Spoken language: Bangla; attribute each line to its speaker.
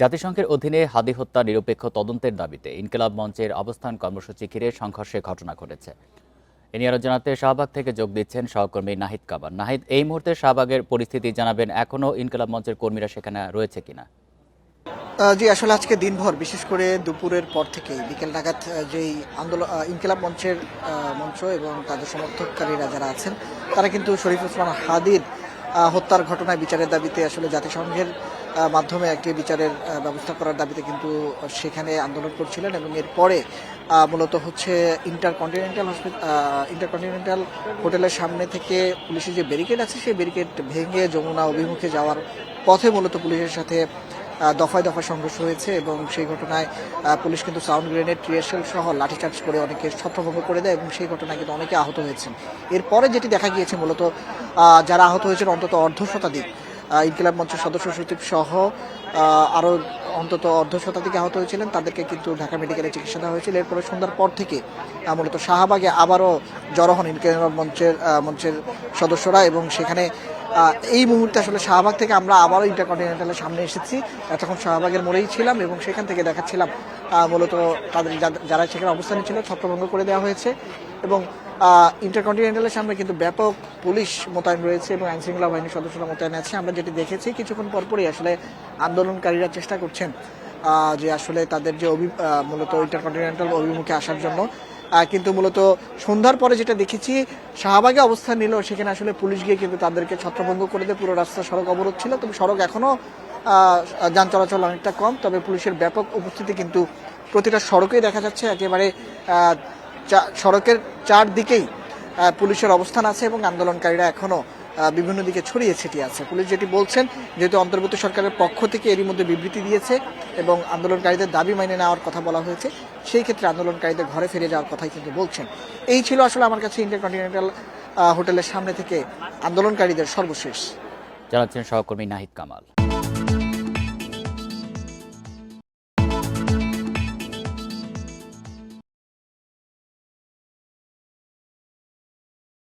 Speaker 1: জাতিসংঘের অধীনে হাদি হত্যা নিরপেক্ষ তদন্তের দাবিতে ইনকিলাব মঞ্চের অবস্থান কর্মসূচি ঘিরে সংঘর্ষের ঘটনা ঘটেছে। এ নিয়ে আরো জানাতে শাহবাগ থেকে যোগ দিচ্ছেন সহকর্মী নাহিদ কামাল। নাহিদ, এই মুহূর্তে শাহবাগের পরিস্থিতি জানাবেন, এখনো ইনকিলাব মঞ্চের কর্মীরা সেখানে রয়েছে কিনা?
Speaker 2: জি, আসলে আজকে দিনভর বিশেষ করে দুপুরের পর থেকেই বিকেল নাগাদ যেই আন্দোলন ইনকিলাব মঞ্চের মঞ্চ এবং তাদের সমর্থককারীরা যারা আছেন তারা কিন্তু শরীফ ওসমান হাদির হত্যার ঘটনায় বিচারের দাবিতে আসলে জাতিসংঘের মাধ্যমে একটি বিচারের ব্যবস্থা করার দাবিতে কিন্তু সেখানে আন্দোলন করছিলেন এবং এরপরে মূলত হচ্ছে ইন্টারকন্টিনেন্টাল হোটেলের সামনে থেকে পুলিশের যে ব্যারিকেড আছে সেই ব্যারিকেড ভেঙে যমুনা অভিমুখে যাওয়ার পথে মূলত পুলিশের সাথে দফায় দফায় সংঘর্ষ হয়েছে এবং সেই ঘটনায় পুলিশ কিন্তু সাউন্ড গ্রেনেড, টিয়ার শেল সহ লাঠিচার্জ করে অনেকে ছত্রভঙ্গ করে দেয় এবং সেই ঘটনায় কিন্তু অনেকে আহত হয়েছেন। এরপরে যেটি দেখা গিয়েছে মূলত যারা আহত হয়েছেন অন্তত অর্ধশতাধিক ইনকিলাব মঞ্চের সদস্য সচিব সহ আরও অন্তত অর্ধশতাধিক আহত হয়েছিলেন, তাদেরকে কিন্তু ঢাকা মেডিকেলে চিকিৎসা দেওয়া হয়েছিল। এরপরে সন্ধ্যার পর থেকে মূলত শাহবাগে আবারও জড়ো হন ইনকিলাব মঞ্চের সদস্যরা এবং সেখানে এই মুহূর্তে আসলে শাহবাগ থেকে আমরা আবারও ইন্টারকন্টিনেন্টালের সামনে এসেছি। তখন শাহবাগের মোড়েই ছিলাম এবং সেখান থেকে দেখাচ্ছিলাম মূলত তাদের যারা সেখানে অবস্থানে ছিল ছত্রভঙ্গ করে দেওয়া হয়েছে এবং ইন্টারকন্টিনেন্টালের সামনে কিন্তু ব্যাপক পুলিশ মোতায়েন রয়েছে এবং আইনশৃঙ্খলা বাহিনীর সদস্যরা মোতায়েন আছে। আমরা যেটি দেখেছি কিছুক্ষণ পরপরই আসলে আন্দোলনকারীরা চেষ্টা করছেন যে আসলে তাদের যে মূলত ইন্টারকন্টিনেন্টাল অভিমুখে আসার জন্য, কিন্তু মূলত সন্ধ্যার পরে যেটা দেখেছি শাহবাগে অবস্থান নিল সেখানে আসলে পুলিশ গিয়ে কিন্তু তাদেরকে ছত্রভঙ্গ করে দেয়। পুরো রাস্তা সড়ক অবরোধ ছিল, তবে সড়ক এখনও যান চলাচল অনেকটা কম, তবে পুলিশের ব্যাপক উপস্থিতি কিন্তু প্রতিটা সড়কেই দেখা যাচ্ছে। একেবারে সড়কের চারদিকেই পুলিশের অবস্থান আছে এবং আন্দোলনকারীরা এখনও বিভিন্ন দিকে ছড়িয়ে ছিটিয়ে আছে। পুলিশ যেটি বলছেন, যেহেতু অন্তর্বর্তী সরকারের পক্ষ থেকে এরই মধ্যে বিবৃতি দিয়েছে এবং আন্দোলনকারীদের দাবি মেনে নেওয়ার কথা বলা হয়েছে, সেই ক্ষেত্রে আন্দোলনকারীদের ঘরে ফিরে যাওয়ার কথাই কিন্তু বলছেন। এই ছিল আসলে আমার কাছে ইন্টারকন্টিনেন্টাল হোটেলের সামনে থেকে আন্দোলনকারীদের সর্বশেষ।
Speaker 1: জানাচ্ছেন সহকর্মী নাহিদ কামাল।